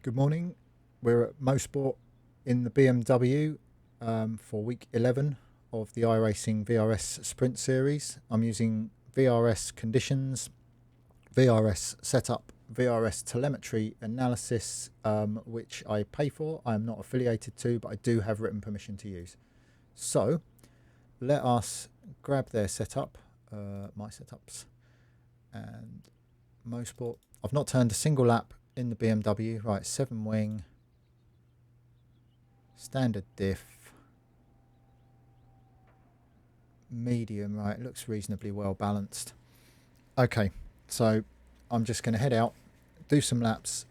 Good morning. We're at MoS in the BMW for week 11 of the iRacing VRS Sprint Series. I'm using VRS conditions, VRS setup, VRS telemetry analysis, which I pay for. I am not affiliated to, but I do have written permission to use. So let us grab their setup, my setups, and MoS. I've not turned a single lap in the BMW. Right, 7 wing, standard diff, medium. Right, looks reasonably well balanced. Okay, so I'm just going to head out, do some laps.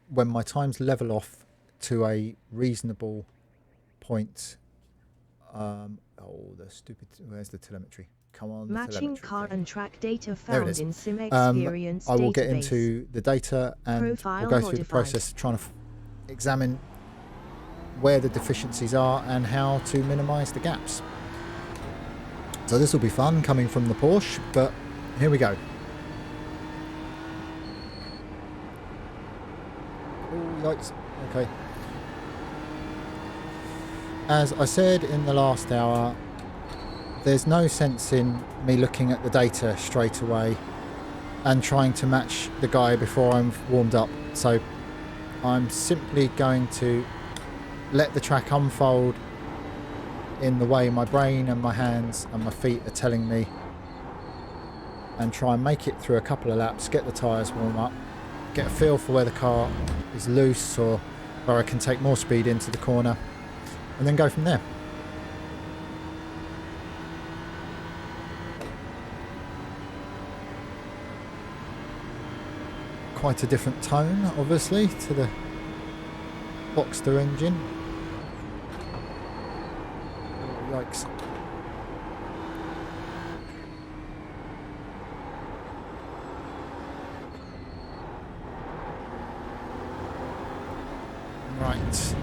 When my times level off to a reasonable point, the stupid, where's the telemetry? Come on, matching car and track data there it found is. in Sim Experience I will get database. into the data and Profile we'll go through modified. the process trying to examine where the deficiencies are and how to minimize the gaps. So this will be fun coming from the Porsche, but here we go. Oh, yikes. Okay. As I said in the last hour, there's no sense in me looking at the data straight away and trying to match the guy before I'm warmed up. So I'm simply going to let the track unfold in the way my brain and my hands and my feet are telling me, and try and make it through a couple of laps, get the tyres warm up, get a feel for where the car is loose or where I can take more speed into the corner, and then go from there. Quite a different tone, obviously, to the Boxster engine. Oh, yikes. Right.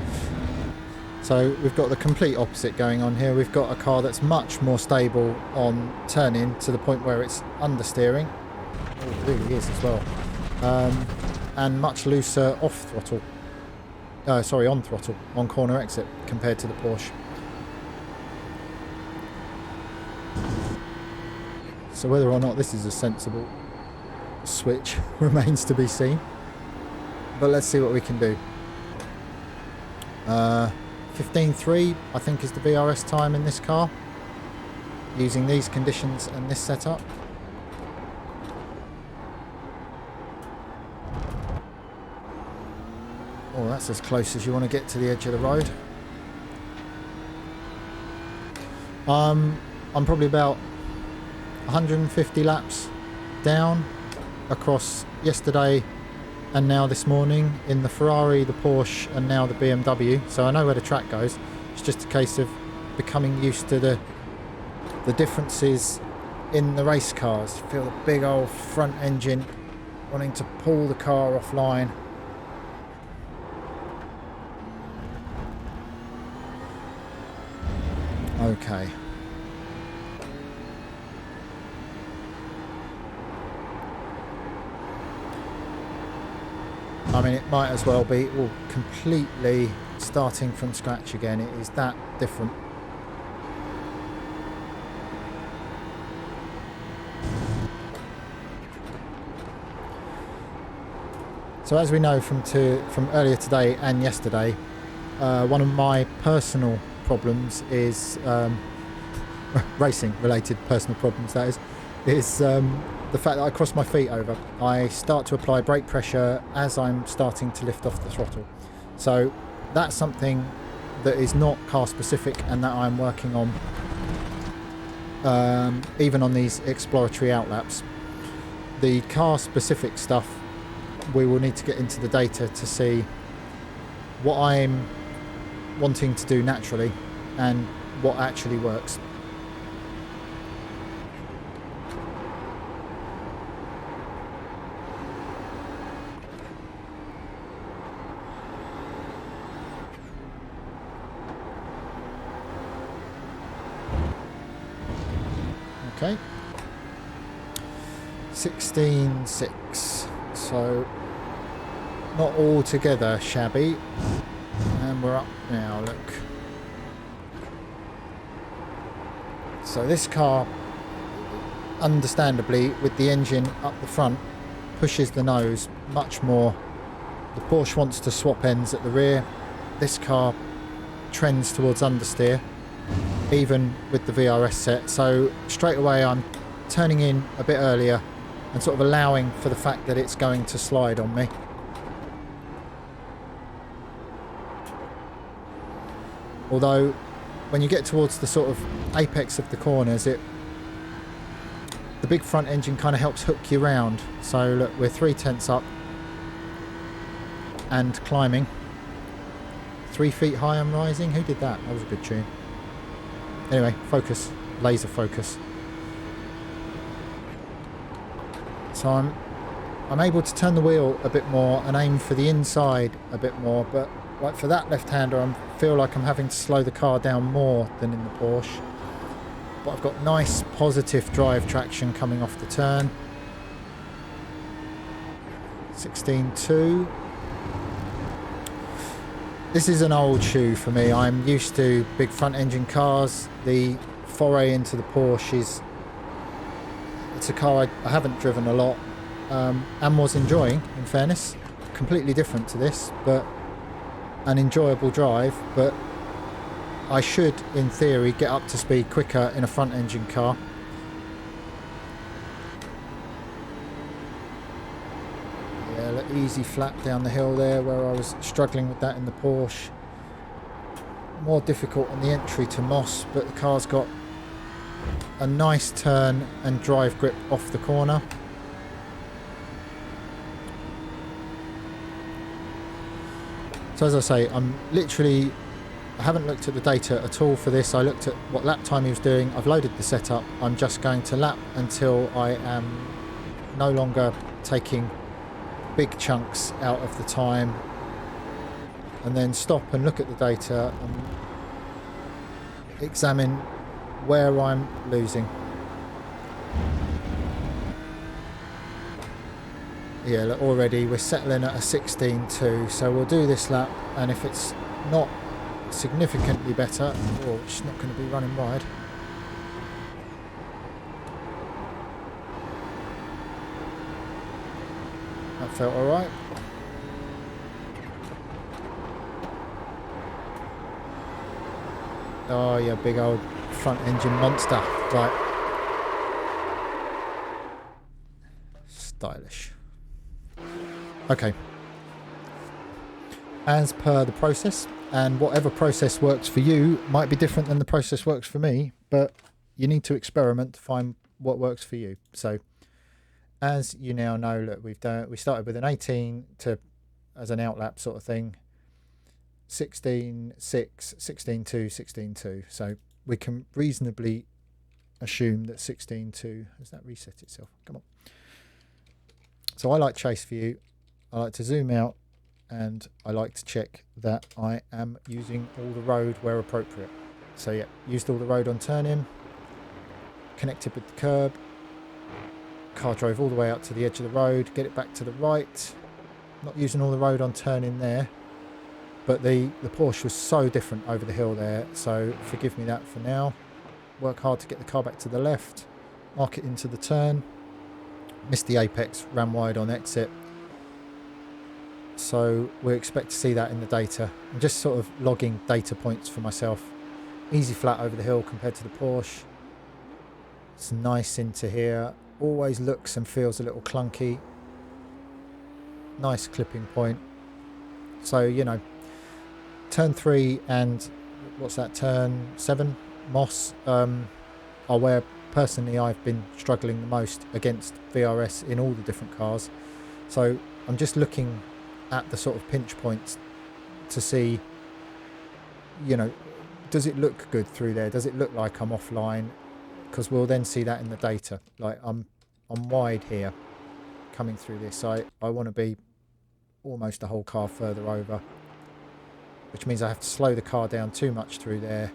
So we've got the complete opposite going on here. We've got a car that's much more stable on turning to the point where it's understeering. Oh, it really is as well. And much looser off throttle. On throttle, on corner exit compared to the Porsche. So whether or not this is a sensible switch remains to be seen. But let's see what we can do. 15.3 I think is the VRS time in this car, using these conditions and this setup. Oh, that's as close as you want to get to the edge of the road. I'm probably about 150 laps down across yesterday and now this morning in the Ferrari, the Porsche and now the BMW. So I know where the track goes. It's just a case of becoming used to the differences in the race cars. Feel the big old front engine wanting to pull the car offline. Okay. I mean, it might as well be completely starting from scratch again. It is that different. So as we know from earlier today and yesterday, one of my personal problems is racing related personal problems, that is the fact that I cross my feet over. I start to apply brake pressure as I'm starting to lift off the throttle. So that's something that is not car specific and that I'm working on even on these exploratory outlaps. The car specific stuff, we will need to get into the data to see what I'm wanting to do naturally and what actually works. Okay, 16.6. So not altogether shabby. And we're up now, look. So this car, understandably, with the engine up the front, pushes the nose much more. The Porsche wants to swap ends at the rear. This car trends towards understeer, even with the VRS set. So straight away I'm turning in a bit earlier and sort of allowing for the fact that it's going to slide on me. Although when you get towards the sort of apex of the corners, the big front engine kind of helps hook you round. So look, we're 3/10 up and climbing. 3 feet high I'm rising. Who did that? That was a good tune. Anyway, focus, laser focus. So I'm able to turn the wheel a bit more and aim for the inside a bit more, but like for that left-hander I feel like I'm having to slow the car down more than in the Porsche. But I've got nice positive drive traction coming off the turn. 16.2. This is an old shoe for me. I'm used to big front engine cars. The foray into the Porsche it's a car I haven't driven a lot and was enjoying, in fairness. Completely different to this, but an enjoyable drive. But I should, in theory, get up to speed quicker in a front engine car. Yeah, easy flat down the hill there where I was struggling with that in the Porsche. More difficult on the entry to MoS, but the car's got a nice turn and drive grip off the corner. So as I say, I haven't looked at the data at all for this. I looked at what lap time he was doing. I've loaded the setup. I'm just going to lap until I am no longer taking big chunks out of the time, and then stop and look at the data and examine where I'm losing. Yeah, look, already we're settling at a 16.2, so we'll do this lap, and if it's not significantly better, or it's not going to be running wide. That felt alright. Oh yeah, big old front engine monster. Right. Stylish. Okay. As per the process, and whatever process works for you might be different than the process works for me, but you need to experiment to find what works for you. So as you now know, look, we started with an 18 to as an outlap sort of thing, 16.6, 16.2, 16.2. So we can reasonably assume that 16.2 has that reset itself. Come on. So I like chase view. I like to zoom out, and I like to check that I am using all the road where appropriate. So yeah, used all the road on turn in, connected with the curb. Car drove all the way out to the edge of the road, get it back to the right. Not using all the road on turn in there, but the Porsche was so different over the hill there, so forgive me that for now. Work hard to get the car back to the left, mark it into the turn. Missed the apex, ran wide on exit. So we expect to see that in the data. I'm just sort of logging data points for myself. Easy flat over the hill compared to the Porsche. It's nice into here. Always looks and feels a little clunky. Nice clipping point. So, you know, turn 3 and what's that, turn 7 MoS are where personally I've been struggling the most against VRS in all the different cars. So I'm just looking at the sort of pinch points to see, you know, does it look good through there? Does it look like I'm offline? Because we'll then see that in the data. Like I'm wide here coming through this. I want to be almost a whole car further over, which means I have to slow the car down too much through there.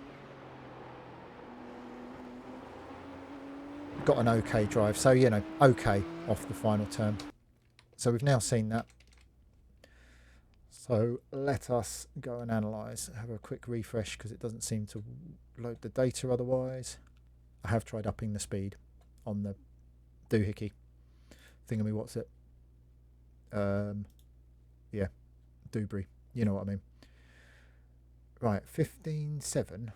Got an okay drive, so you know, okay off the final turn. So we've now seen that. So let us go and analyse. Have a quick refresh because it doesn't seem to load the data otherwise. I have tried upping the speed on the doohickey thingammy. What's it? Yeah, Dewberry. You know what I mean. Right, 15.7.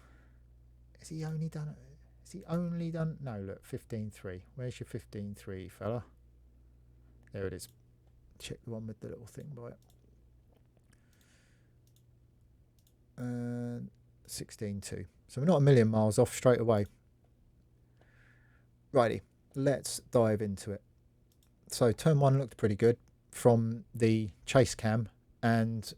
Has he only done it? Has he only done? No, look, 15.3. Where's your 15.3, fella? There it is. Check the one with the little thing by it. 16.2. So we're not a million miles off straight away. Righty, let's dive into it. So turn 1 looked pretty good from the chase cam, and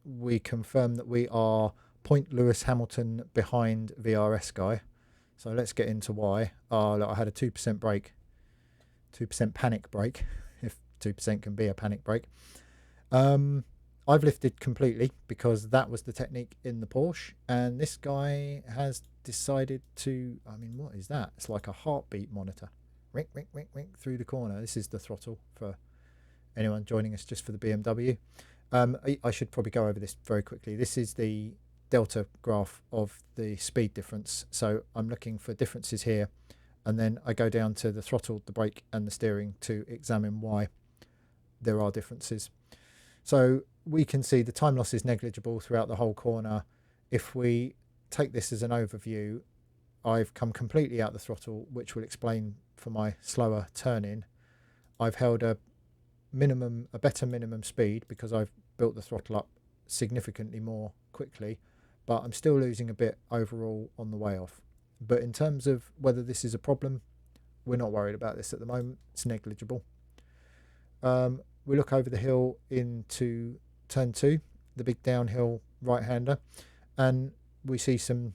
we confirm that we are point Lewis Hamilton behind VRS guy. So let's get into why. Look, I had a 2% brake, 2% panic brake, if 2% can be a panic brake. I've lifted completely because that was the technique in the Porsche, and this guy has decided to, I mean, what is that? It's like a heartbeat monitor. Rink, rink, rink, rink through the corner. This is the throttle for anyone joining us just for the BMW. I should probably go over this very quickly. This is the delta graph of the speed difference. So I'm looking for differences here, and then I go down to the throttle, the brake and the steering to examine why there are differences. So we can see the time loss is negligible throughout the whole corner. If we take this as an overview, I've come completely out the throttle, which will explain for my slower turn-in. I've held a better minimum speed because I've built the throttle up significantly more quickly, but I'm still losing a bit overall on the way off. But in terms of whether this is a problem, we're not worried about this at the moment. It's negligible. We look over the hill into turn 2, the big downhill right-hander, and we see some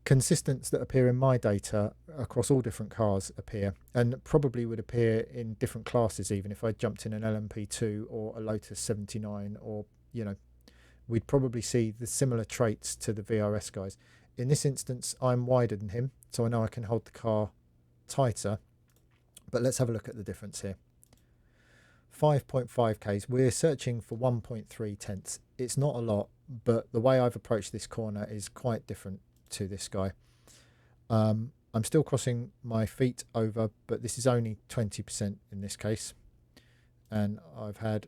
consistence that appear in my data across all different cars appear, and probably would appear in different classes even if I jumped in an LMP2 or a Lotus 79, or, you know, we'd probably see the similar traits to the VRS guys. In this instance, I'm wider than him, so I know I can hold the car tighter, but let's have a look at the difference here. 5.5 Ks, we're searching for 1.3 tenths. It's not a lot, but the way I've approached this corner is quite different to this guy. I'm still crossing my feet over, but this is only 20% in this case, and I've had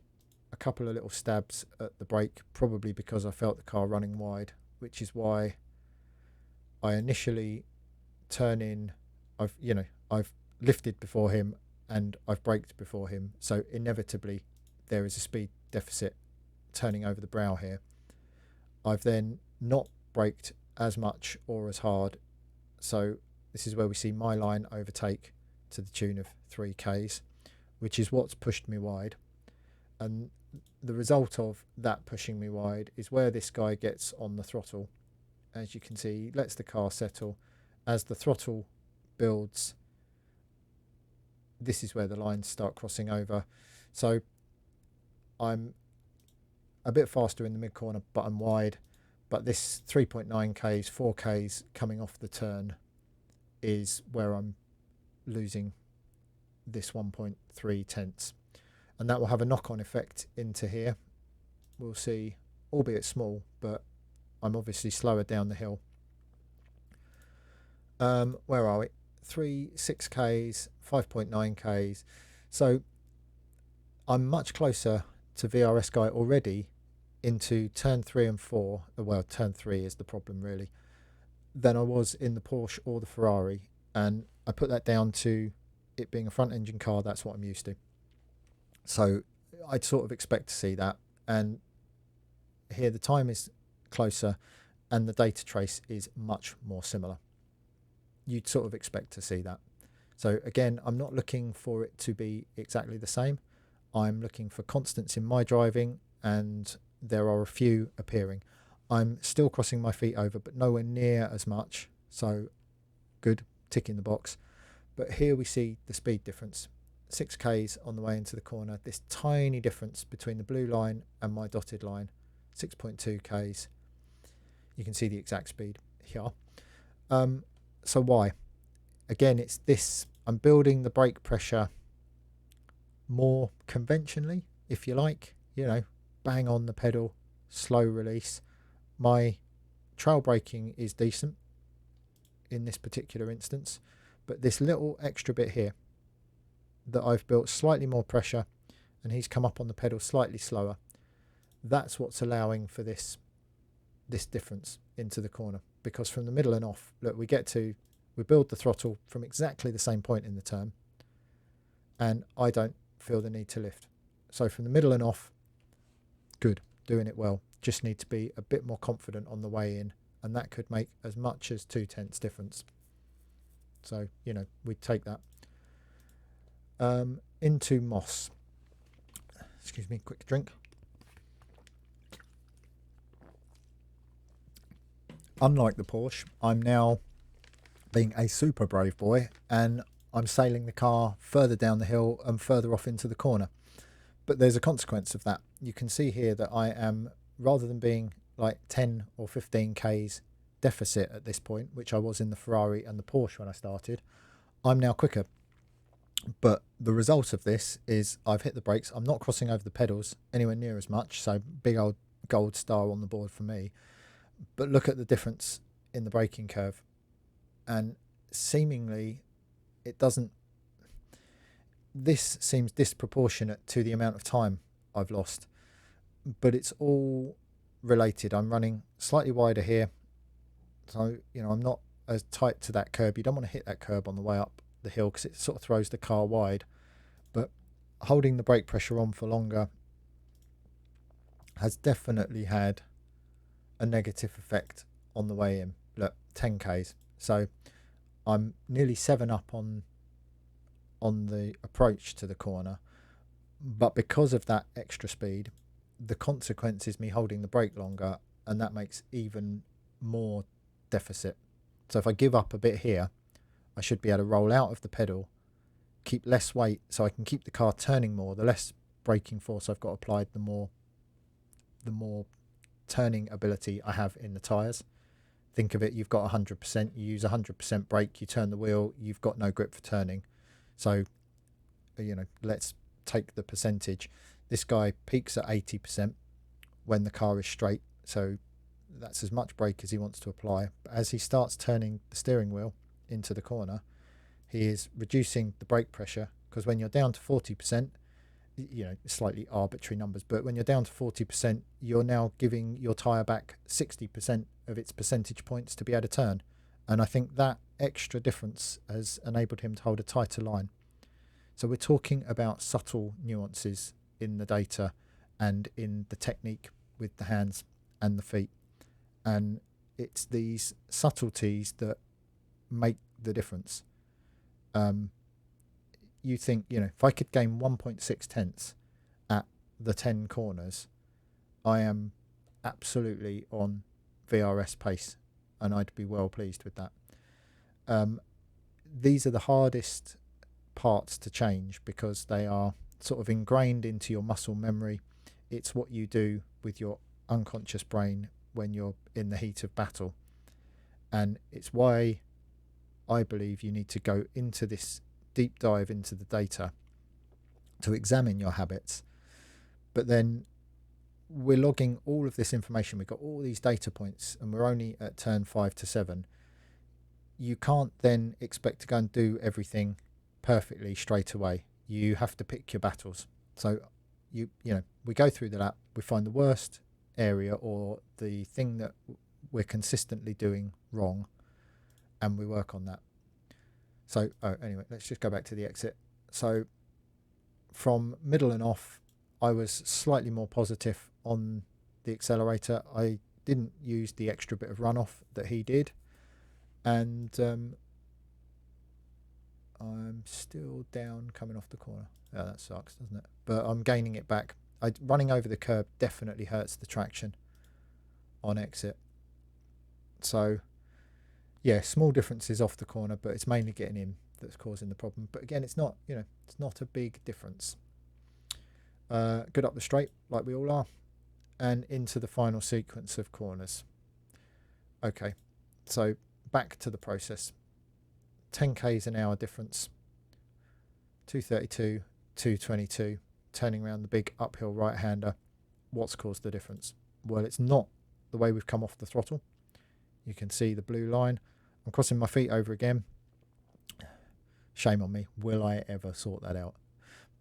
a couple of little stabs at the brake, probably because I felt the car running wide, which is why I initially turn in. I've lifted before him and I've braked before him, so inevitably there is a speed deficit turning over the brow here. I've then not braked as much or as hard, so this is where we see my line overtake to the tune of 3 Ks, which is what's pushed me wide. And the result of that pushing me wide is where this guy gets on the throttle. As you can see, he lets the car settle. As the throttle builds, this is where the lines start crossing over. So I'm a bit faster in the mid corner, but I'm wide. But this 3.9 Ks, 4 Ks coming off the turn is where I'm losing this 1.3 tenths. And that will have a knock-on effect into here. We'll see, albeit small, but I'm obviously slower down the hill. Where are we? 6 Ks, 5.9 Ks. So I'm much closer to VRS guy already into turn 3 and 4. Well, turn 3 is the problem really, than I was in the Porsche or the Ferrari. And I put that down to it being a front engine car. That's what I'm used to. So I'd sort of expect to see that. And here the time is closer and the data trace is much more similar. You'd sort of expect to see that. So again, I'm not looking for it to be exactly the same. I'm looking for constants in my driving, and there are a few appearing. I'm still crossing my feet over, but nowhere near as much. So good, tick in the box. But here we see the speed difference. 6 Ks on the way into the corner. This tiny difference between the blue line and my dotted line. 6.2 Ks. You can see the exact speed here. So why? Again, it's this. I'm building the brake pressure more conventionally, if you like. You know, bang on the pedal, slow release. My trail braking is decent in this particular instance, but this little extra bit here that I've built slightly more pressure and he's come up on the pedal slightly slower, that's what's allowing for this difference into the corner. Because from the middle and off, look, we build the throttle from exactly the same point in the turn, and I don't feel the need to lift. So from the middle and off, good, doing it well. Just need to be a bit more confident on the way in, and that could make as much as 0.2 difference. So, you know, we'd take that. Into MoS. Excuse me, quick drink. Unlike the Porsche, I'm now being a super brave boy, and I'm sailing the car further down the hill and further off into the corner. But there's a consequence of that. You can see here that I am, rather than being like 10 or 15 Ks deficit at this point, which I was in the Ferrari and the Porsche when I started, I'm now quicker. But the result of this is I've hit the brakes. I'm not crossing over the pedals anywhere near as much, so big old gold star on the board for me. But look at the difference in the braking curve, and seemingly it doesn't. This seems disproportionate to the amount of time I've lost, but it's all related. I'm running slightly wider here, so you know I'm not as tight to that curb. You don't want to hit that curb on the way up the hill because it sort of throws the car wide, but holding the brake pressure on for longer has definitely had a negative effect on the way in. Look, 10 Ks, so I'm nearly 7 up on the approach to the corner, but because of that extra speed, the consequence is me holding the brake longer, and that makes even more deficit. So if I give up a bit here, I should be able to roll out of the pedal, keep less weight so I can keep the car turning more. The less braking force I've got applied, the more turning ability I have in the tyres. Think of it, you've got 100%, you use 100% brake, you turn the wheel, you've got no grip for turning. So, you know, let's take the percentage. This guy peaks at 80% when the car is straight, so that's as much brake as he wants to apply. But as he starts turning the steering wheel into the corner, he is reducing the brake pressure, because when you're down to 40%, you know, slightly arbitrary numbers, but when you're down to 40%, you're now giving your tyre back 60% of its percentage points to be able to turn. And I think that extra difference has enabled him to hold a tighter line. So we're talking about subtle nuances in the data and in the technique with the hands and the feet. And it's these subtleties that make the difference. You think, you know, if I could gain 1.6 tenths at the 10 corners, I am absolutely on VRS pace, and I'd be well pleased with that. These are the hardest parts to change because they are sort of ingrained into your muscle memory. It's what you do with your unconscious brain when you're in the heat of battle, and it's why I believe you need to go into this deep dive into the data to examine your habits. But then we're logging all of this information. We've got all these data points, and we're only at turn 5 to 7. You can't then expect to go and do everything perfectly straight away. You have to pick your battles. So you know, we go through the lap, we find the worst area or the thing that we're consistently doing wrong, and we work on that. So anyway, let's just go back to the exit. So from middle and off, I was slightly more positive on the accelerator. I didn't use the extra bit of runoff that he did, and I'm still down coming off the corner. Yeah, that sucks, doesn't it? But I'm gaining it back. Running over the curb definitely hurts the traction on exit. So yeah, small differences off the corner, but it's mainly getting in that's causing the problem. But again, it's not, you know, it's not a big difference. Good up the straight, like we all are, and into the final sequence of corners. Okay, so back to the process. 10 k's an hour difference, 232, 222, turning around the big uphill right-hander. what's caused the difference? Well, it's not the way we've come off the throttle. You can see the blue line. I'm crossing my feet over again. Shame on me. Will I ever sort that out?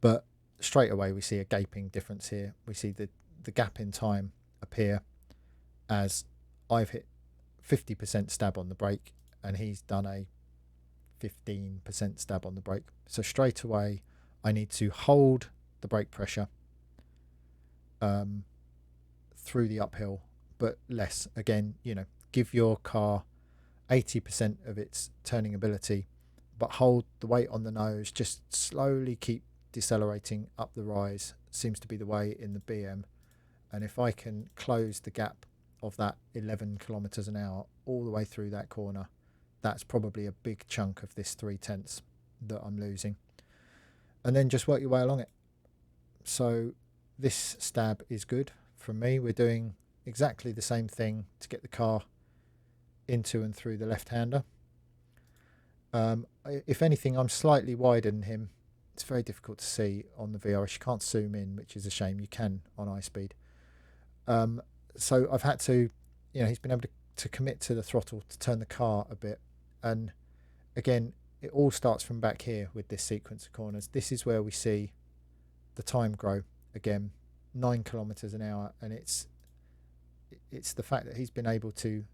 But straight away we see a gaping difference here. We see the gap in time appear as I've hit 50% stab on the brake and he's done a 15% stab on the brake. So straight away I need to hold the brake pressure through the uphill, but less. Again, you know, give your car 80% of its turning ability, but hold the weight on the nose, just slowly keep decelerating up the rise. Seems to be the way in the BM. And if I can close the gap of that 11 kilometers an hour all the way through that corner, that's probably a big chunk of this 3/10 that I'm losing. And then just work your way along it. So this stab is good from me. We're doing exactly the same thing to get the car into and through the left-hander. If anything, I'm slightly wider than him. It's very difficult to see on the VRS. You can't zoom in, which is a shame. You can on iSpeed. So I've had to, you know, he's been able to commit to the throttle to turn the car a bit. And again, it all starts from back here with this sequence of corners. This is where we see the time grow again, 9 kilometers an hour. And it's the fact that he's been able to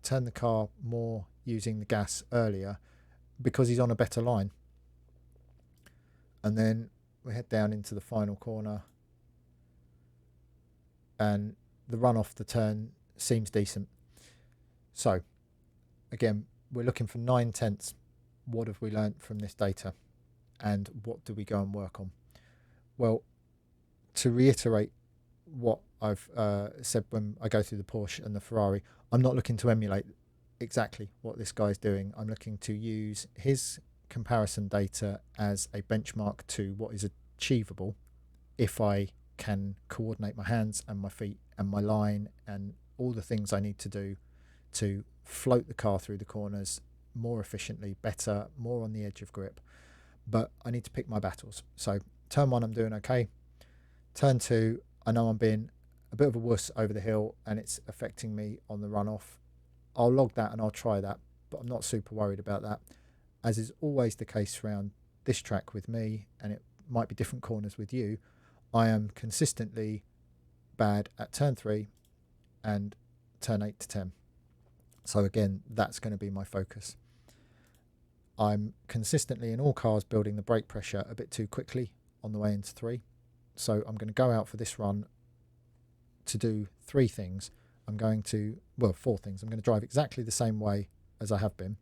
turn the car more using the gas earlier because he's on a better line. And then we head down into the final corner and the run off the turn seems decent. So again, we're looking for 9/10. What have we learnt from this data and what do we go and work on? Well, to reiterate what I've said when I go through the Porsche and the Ferrari, I'm not looking to emulate exactly what this guy's doing. I'm looking to use his comparison data as a benchmark to what is achievable if I can coordinate my hands and my feet and my line and all the things I need to do to float the car through the corners more efficiently, better, more on the edge of grip. But I need to pick my battles. So turn 1 I'm doing okay. Turn 2 I know I'm being a bit of a wuss over the hill and it's affecting me on the runoff. I'll log that and I'll try that, but I'm not super worried about that. As is always the case around this track with me, and it might be different corners with you, I am consistently bad at turn 3 and turn 8 to 10. So again, that's going to be my focus. I'm consistently in all cars building the brake pressure a bit too quickly on the way into 3. So I'm going to go out for this run to do 3 things. I'm going to, well, 4 things. I'm going to drive exactly the same way as I have been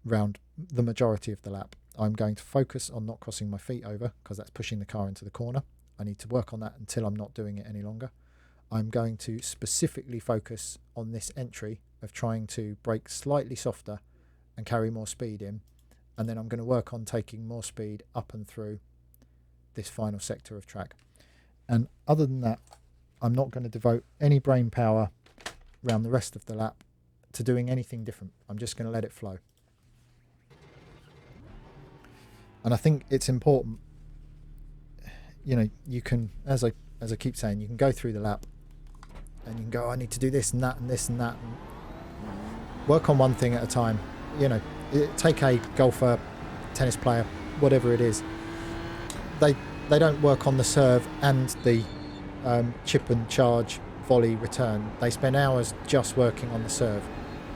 round the majority of the lap. I'm going to focus on not crossing my feet over because that's pushing the car into the corner. I need to work on that until I'm not doing it any longer. I'm going to specifically focus on this entry of trying to brake slightly softer and carry more speed in. And then I'm going to work on taking more speed up and through this final sector of track. And other than that, I'm not going to devote any brain power around the rest of the lap to doing anything different. I'm just going to let it flow. And I think it's important, you know, you can, as I keep saying, you can go through the lap and you can go, I need to do this and that and this and that, and work on one thing at a time. You know, take a golfer, tennis player, whatever it is, they don't work on the serve and the chip and charge volley return. They spend hours just working on the serve.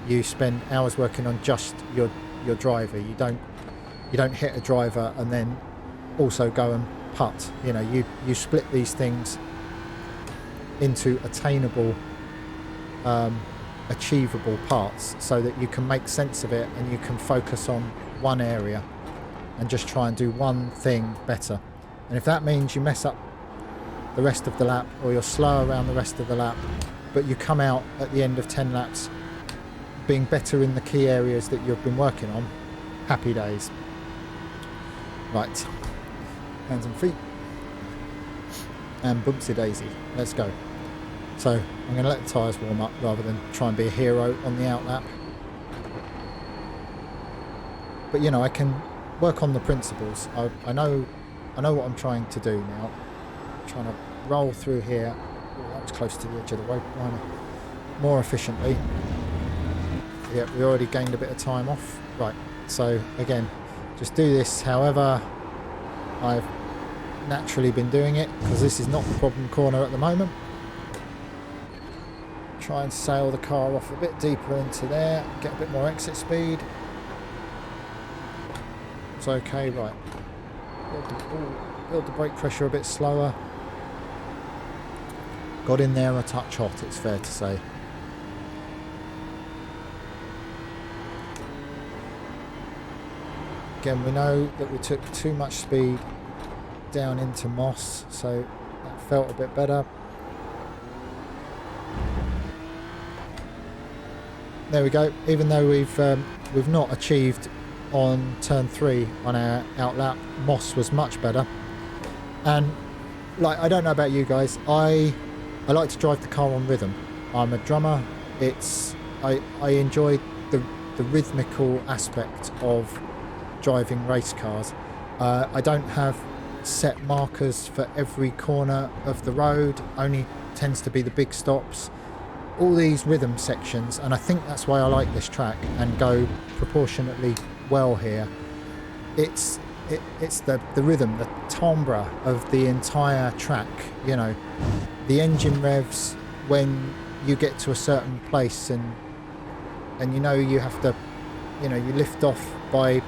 You spend hours working on just your driver. You don't hit a driver and then also go and putt. You know, you split these things into attainable, achievable parts so that you can make sense of it and you can focus on one area and just try and do one thing better. And if that means you mess up the rest of the lap or you're slow around the rest of the lap, but you come out at the end of 10 laps being better in the key areas that you've been working on, happy days. Right, hands and feet, and boomsy daisy, let's go. So I'm going to let the tyres warm up rather than try and be a hero on the out lap. But you know, I can work on the principles. I know what I'm trying to do now. I'm trying to roll through here that was close to the edge of the road liner. More efficiently. Yep, we already gained a bit of time off. Right, so again, just do this however I've naturally been doing it, because this is not the problem corner at the moment. Try and sail the car off a bit deeper into there, get a bit more exit speed. It's okay, right. Build the brake pressure a bit slower. Got in there a touch hot, it's fair to say. Again, we know that we took too much speed down into MoS, so that felt a bit better. There we go. Even though we've not achieved on turn 3 on our outlap, MoS was much better. And like, I don't know about you guys, I like to drive the car on rhythm. I'm a drummer. I enjoy the rhythmical aspect of driving race cars. I don't have set markers for every corner of the road, only tends to be the big stops. All these rhythm sections, and I think that's why I like this track and go proportionately well here. It's the rhythm, the timbre of the entire track, you know, the engine revs when you get to a certain place, and you know you have to, you know, you lift off by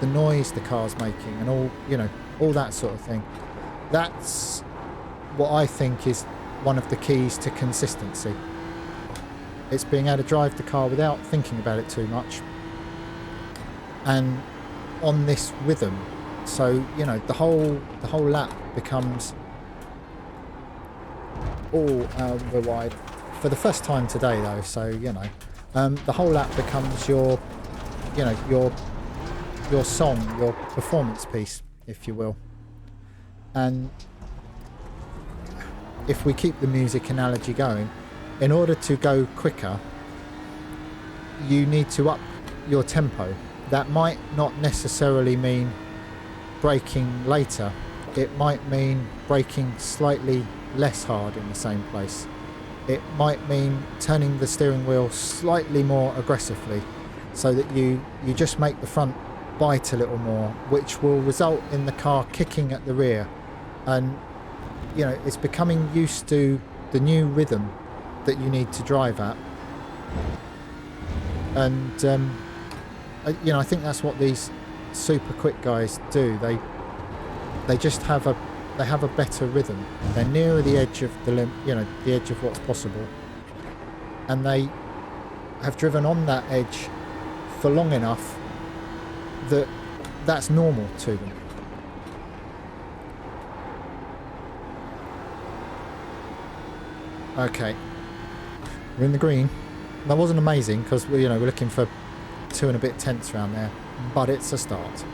the noise the car's making and all, you know, all that sort of thing. That's what I think is one of the keys to consistency. It's being able to drive the car without thinking about it too much and on this rhythm. So, you know, the whole lap becomes all we're wide for the first time today though, so you know, the whole lap becomes your, you know, your song, your performance piece, if you will. And if we keep the music analogy going, in order to go quicker, you need to up your tempo. That might not necessarily mean braking later. It might mean braking slightly less hard in the same place. It might mean turning the steering wheel slightly more aggressively so that you just make the front bite a little more, which will result in the car kicking at the rear. And you know, it's becoming used to the new rhythm that you need to drive at. And you know, I think that's what these super quick guys do. They just have a better rhythm. They're nearer the edge of the you know, the edge of what's possible, and they have driven on that edge for long enough that that's normal to them. Okay, we're in the green. That wasn't amazing because we're looking for 2 and a bit tenths around there, but it's a start.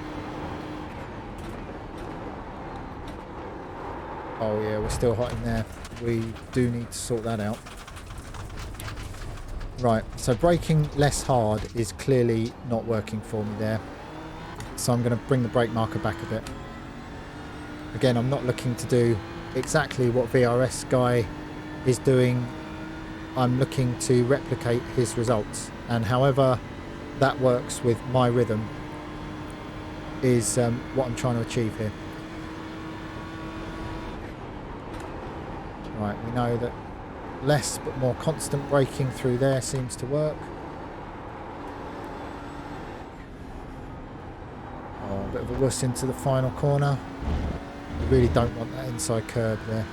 Oh yeah, we're still hot in there. We do need to sort that out. Right, so braking less hard is clearly not working for me there. So I'm going to bring the brake marker back a bit. Again, I'm not looking to do exactly what VRS guy is doing. I'm looking to replicate his results, and however that works with my rhythm is what I'm trying to achieve here. Right, we know that less but more constant braking through there seems to work. Oh, a bit of a wuss into the final corner. You really don't want that inside curb there.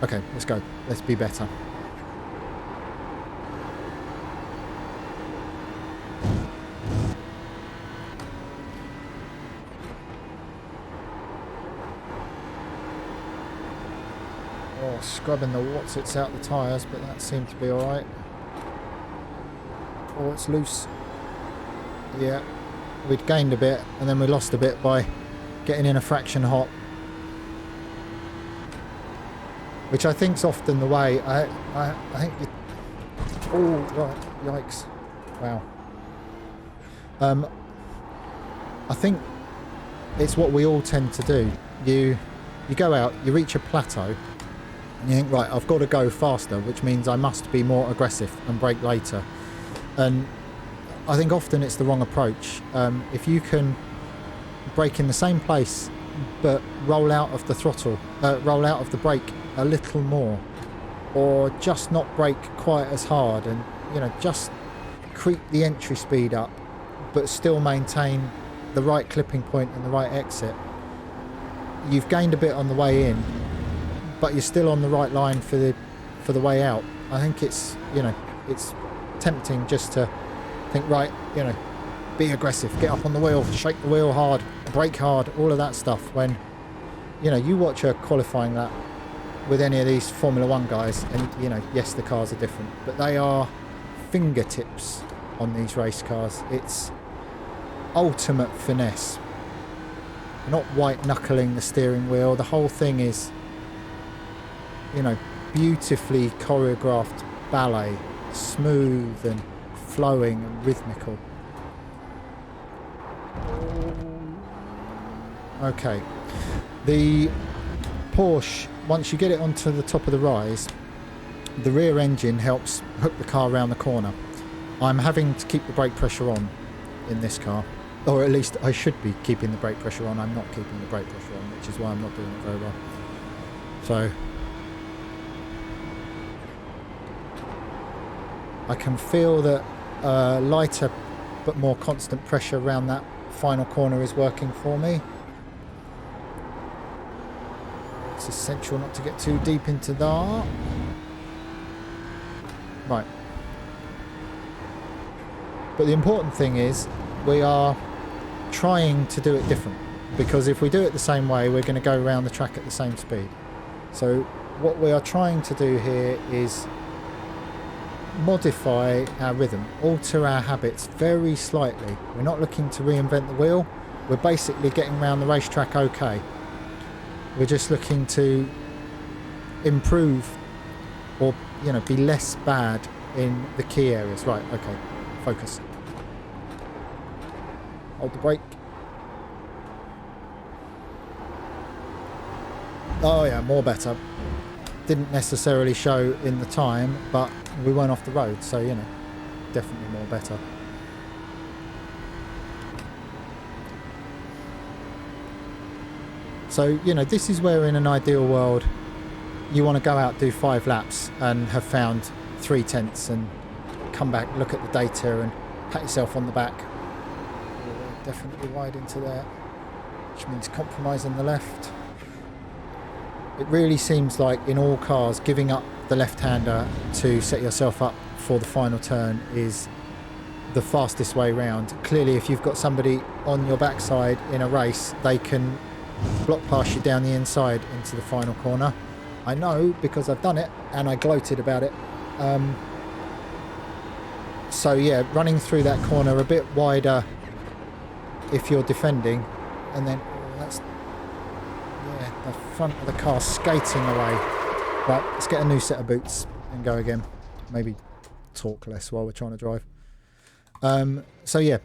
Okay, let's go. Let's be better. Oh, scrubbing the watsits out the tyres, but that seemed to be alright. Oh, it's loose. Yeah, we'd gained a bit and then we lost a bit by getting in a fraction hot, which I think's often the way. I think you... Oh, right, yikes. Wow. I think it's what we all tend to do. You go out, you reach a plateau, And you think, right, I've got to go faster, which means I must be more aggressive and brake later. And I think often it's the wrong approach. If you can brake in the same place but roll out of the throttle, roll out of the brake a little more, or just not brake quite as hard, and just creep the entry speed up but still maintain the right clipping point and the right exit, you've gained a bit on the way in, but you're still on the right line for the way out. I think it's it's tempting just to think, right, be aggressive, get up on the wheel, shake the wheel hard, brake hard, all of that stuff, when you watch a qualifying lap with any of these Formula 1 guys, and yes, the cars are different, but they are fingertips on these race cars. It's ultimate finesse. You're not white knuckling the steering wheel. The whole thing is beautifully choreographed ballet, smooth and flowing and rhythmical. Okay, the Porsche, once you get it onto the top of the rise, the rear engine helps hook the car around the corner. I'm having to keep the brake pressure on in this car, or at least I should be keeping the brake pressure on. I'm not keeping the brake pressure on, which is why I'm not doing it very well. So I can feel that lighter but more constant pressure around that final corner is working for me. It's essential not to get too deep into that. Right. But the important thing is we are trying to do it different, because if we do it the same way, we're going to go around the track at the same speed. So what we are trying to do here is modify our rhythm, alter our habits very slightly. We're not looking to reinvent the wheel. We're basically getting around the racetrack okay. We're just looking to improve, or be less bad in the key areas. Right, okay, focus. Hold the brake. Oh yeah, more better. Didn't necessarily show in the time, but we weren't off the road, so definitely more better. So this is where, in an ideal world, you want to go out, do 5 laps and have found 3/10 and come back, look at the data and pat yourself on the back. We're definitely wide into there, which means compromising the left. It really seems like in all cars, giving up the left-hander to set yourself up for the final turn is the fastest way round. Clearly, if you've got somebody on your backside in a race, they can block past you down the inside into the final corner. I know, because I've done it and I gloated about it. So yeah, running through that corner a bit wider if you're defending, and then that's the front of the car skating away. Right, let's get a new set of boots and go again. Maybe talk less while we're trying to drive. So yeah,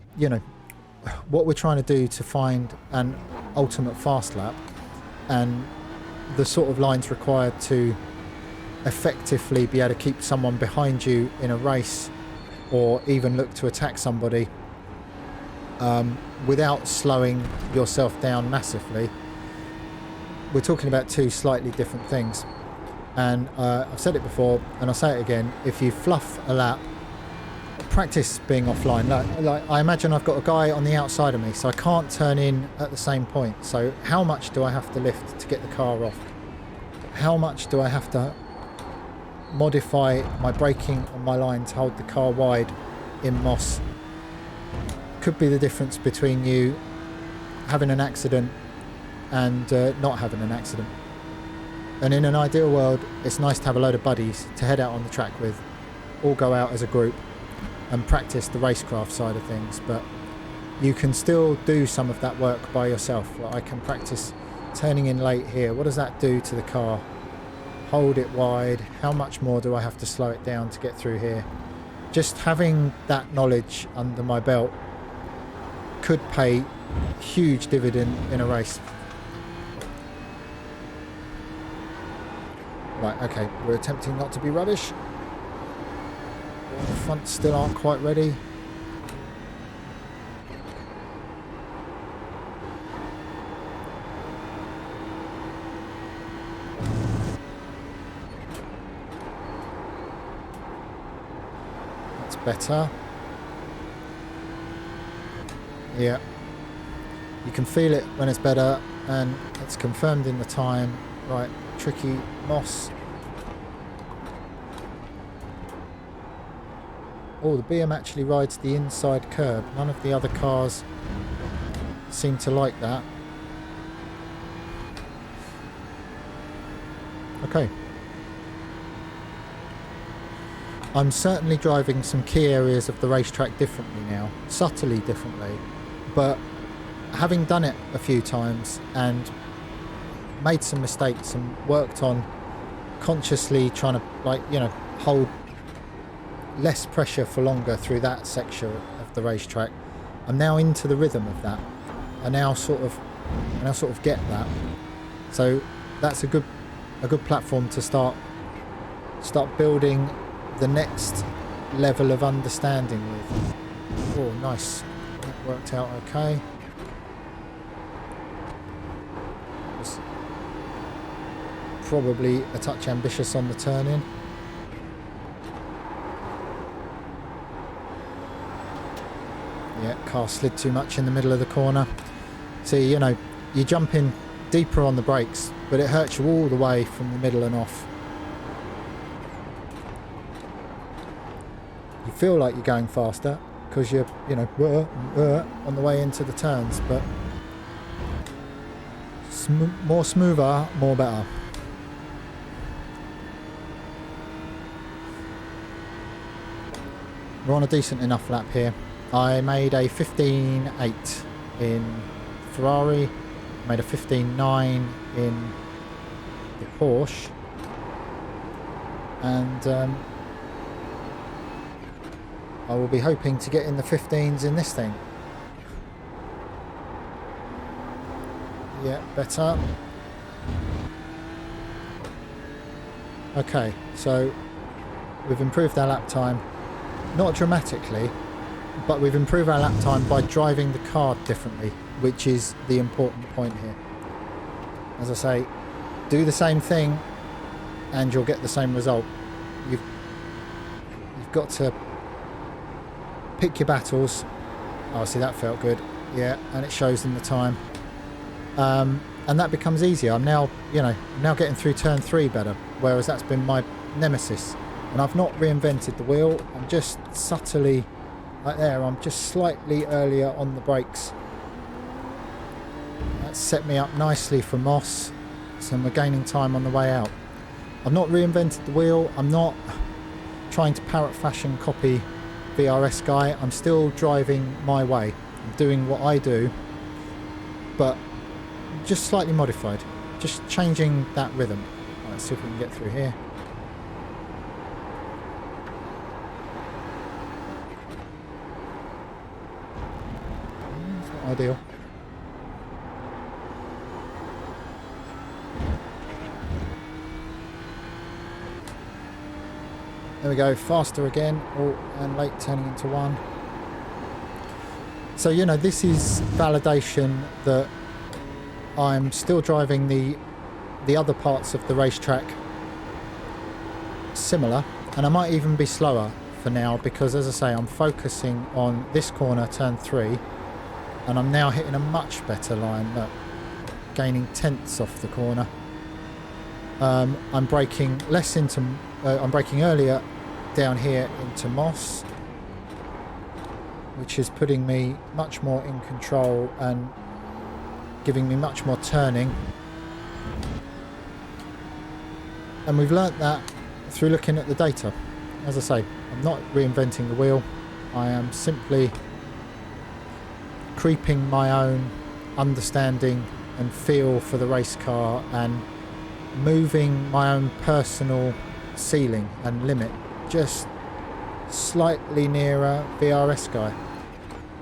what we're trying to do to find an ultimate fast lap, and the sort of lines required to effectively be able to keep someone behind you in a race, or even look to attack somebody without slowing yourself down massively. We're talking about 2 slightly different things, and I've said it before and I'll say it again. If you fluff a lap, practice being offline. Like I imagine I've got a guy on the outside of me, so I can't turn in at the same point. So how much do I have to lift to get the car off? How much do I have to modify my braking on my line to hold the car wide in MoS? Could be the difference between you having an accident and not having an accident. And in an ideal world, it's nice to have a load of buddies to head out on the track with, all go out as a group and practice the racecraft side of things. But you can still do some of that work by yourself. Like I can practice turning in late here. What does that do to the car? Hold it wide. How much more do I have to slow it down to get through here? Just having that knowledge under my belt could pay huge dividend in a race. Right, okay, we're attempting not to be rubbish. The fronts still aren't quite ready. That's better. Yeah. You can feel it when it's better, and it's confirmed in the time. Right, tricky MoS. Oh, the BM actually rides the inside curb. None of the other cars seem to like that. Okay. I'm certainly driving some key areas of the racetrack differently now, subtly differently, but having done it a few times and made some mistakes and worked on consciously trying to, like, you know, hold less pressure for longer through that section of the racetrack, I'm now into the rhythm of that. I now sort of get that. So that's a good platform to start building the next level of understanding with. Oh, nice. That worked out okay. Was probably a touch ambitious on the turn-in. Yeah, car slid too much in the middle of the corner. See, you know, you jump in deeper on the brakes, but it hurts you all the way from the middle and off. You feel like you're going faster because you're, you know, on the way into the turns, but more smoother, more better. We're on a decent enough lap here. I made a 15.8 in Ferrari, made a 15.9 in the Porsche, and I will be hoping to get in the 15s in this thing. Yeah, better. Okay, so we've improved our lap time, not dramatically, but we've improved our lap time by driving the car differently, which is the important point here. As I say, do the same thing and you'll get the same result. You've got to pick your battles. Oh, see, that felt good. Yeah, and it shows in the time. And that becomes easier. I'm now, you know, getting through turn 3 better, whereas that's been my nemesis. And I've not reinvented the wheel. I'm just subtly, like there, I'm just slightly earlier on the brakes. That's set me up nicely for MoS, so we're gaining time on the way out. I've not reinvented the wheel. I'm not trying to parrot fashion copy VRS guy. I'm still driving my way. I'm doing what I do, but just slightly modified. Just changing that rhythm. Right, let's see if we can get through here. It's not ideal. There we go, faster again. Oh, and late turning into 1. So, you know, this is validation that I'm still driving the other parts of the racetrack similar, and I might even be slower for now because, as I say, I'm focusing on this corner, turn 3, and I'm now hitting a much better line. Look, gaining tenths off the corner. I'm braking less into. I'm braking earlier down here into MoS, which is putting me much more in control and giving me much more turning. And we've learnt that through looking at the data. As I say, I'm not reinventing the wheel. I am simply creeping my own understanding and feel for the race car and moving my own personal ceiling and limit just slightly nearer VRS guy.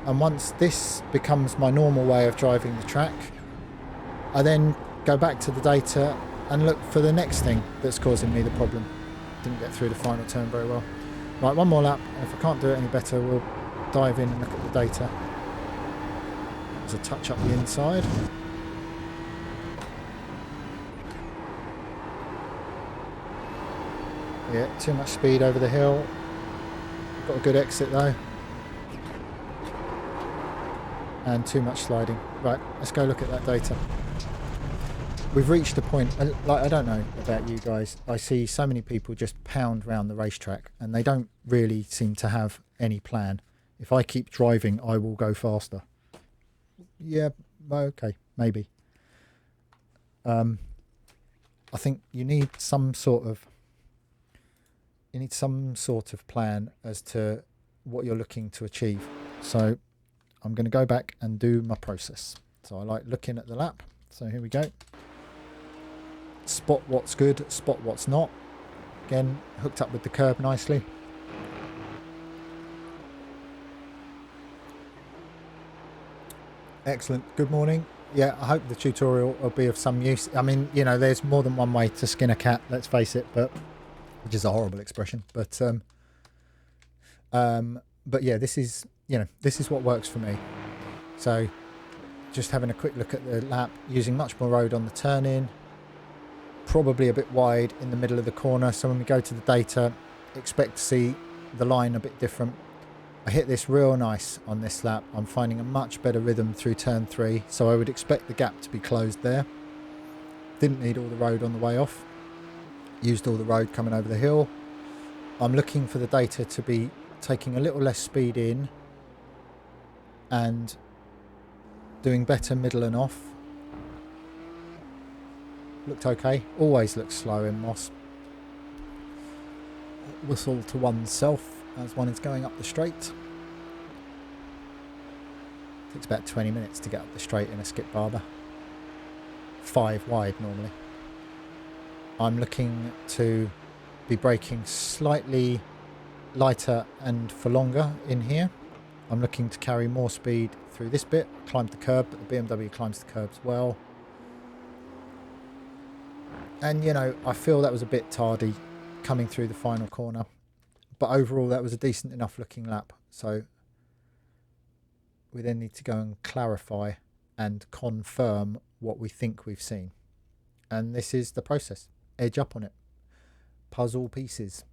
And once this becomes my normal way of driving the track, I then go back to the data and look for the next thing that's causing me the problem. Didn't get through the final turn very well. Right, one more lap, and if I can't do it any better, we'll dive in and look at the data. There's a touch up the inside. Yeah, too much speed over the hill. Got a good exit though. And too much sliding. Right, let's go look at that data. We've reached a point, like, I don't know about you guys, I see so many people just pound round the racetrack and they don't really seem to have any plan. If I keep driving, I will go faster. Yeah, okay, maybe. I think you need some sort of plan as to what you're looking to achieve. So I'm going to go back and do my process. So I like looking at the lap. So here we go. Spot what's good, spot what's not. Again, hooked up with the curb nicely. Excellent. Good morning. Yeah, I hope the tutorial will be of some use. I mean, you know, there's more than one way to skin a cat, let's face it, but which is a horrible expression. But yeah, this is, you know, this is what works for me. So just having a quick look at the lap, using much more road on the turn in. Probably a bit wide in the middle of the corner, so when we go to the data, expect to see the line a bit different. I hit this real nice on this lap. I'm finding a much better rhythm through turn 3, so I would expect the gap to be closed there. Didn't need all the road on the way off. Used all the road coming over the hill. I'm looking for the data to be taking a little less speed in and doing better middle and off. Looked okay. Always looks slow in MoS. Whistle to oneself as one is going up the straight. Takes about 20 minutes to get up the straight in a skip barber. 5 wide normally. I'm looking to be braking slightly lighter and for longer in here. I'm looking to carry more speed through this bit. Climbed the curb, but the BMW climbs the curbs well. And, you know, I feel that was a bit tardy coming through the final corner. But overall, that was a decent enough looking lap. So we then need to go and clarify and confirm what we think we've seen. And this is the process. Edge up on it. Puzzle pieces.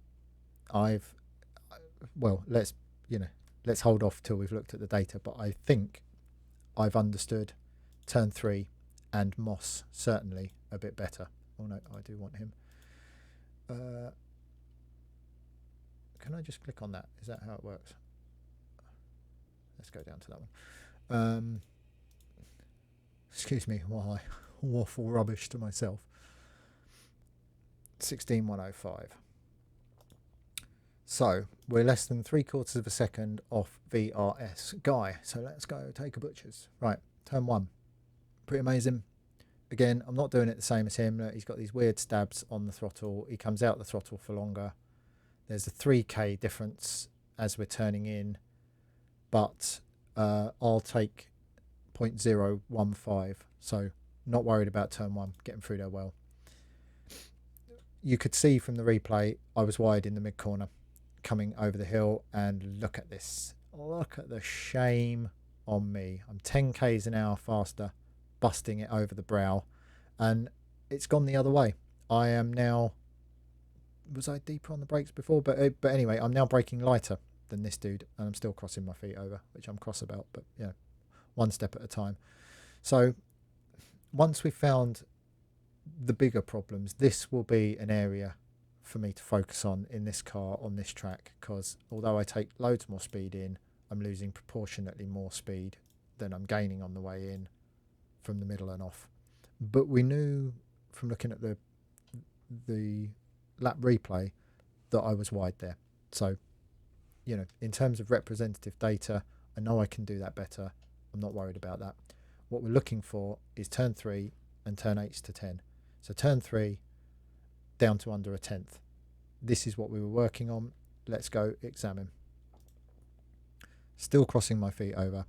Well, let's hold off till we've looked at the data. But I think I've understood turn 3 and MoS certainly a bit better. Oh no, I do want him. Can I just click on that? Is that how it works? Let's go down to that one. Excuse me while I waffle rubbish to myself. 16105. So we're less than 3/4 of a second off VRS Guy. So let's go take a butcher's. Right, turn 1. Pretty amazing. Again, I'm not doing it the same as him. He's got these weird stabs on the throttle. He comes out the throttle for longer. There's a 3k difference as we're turning in, but I'll take 0.015. So not worried about turn 1, getting through there well. You could see from the replay, I was wide in the mid corner coming over the hill, and look at this. Look at the shame on me. I'm 10 k's an hour faster, busting it over the brow, and it's gone the other way. I am now, was I deeper on the brakes before? But anyway, I'm now braking lighter than this dude, and I'm still crossing my feet over, which I'm cross about, but yeah, one step at a time. So once we've found the bigger problems, this will be an area for me to focus on in this car on this track, because although I take loads more speed in, I'm losing proportionately more speed than I'm gaining on the way in from the middle and off. But we knew from looking at the lap replay that I was wide there. So, you know, in terms of representative data, I know I can do that better. I'm not worried about that. What we're looking for is turn 3 and turn 8 to 10. So turn 3 down to under a tenth. This is what we were working on. Let's go examine. Still crossing my feet over.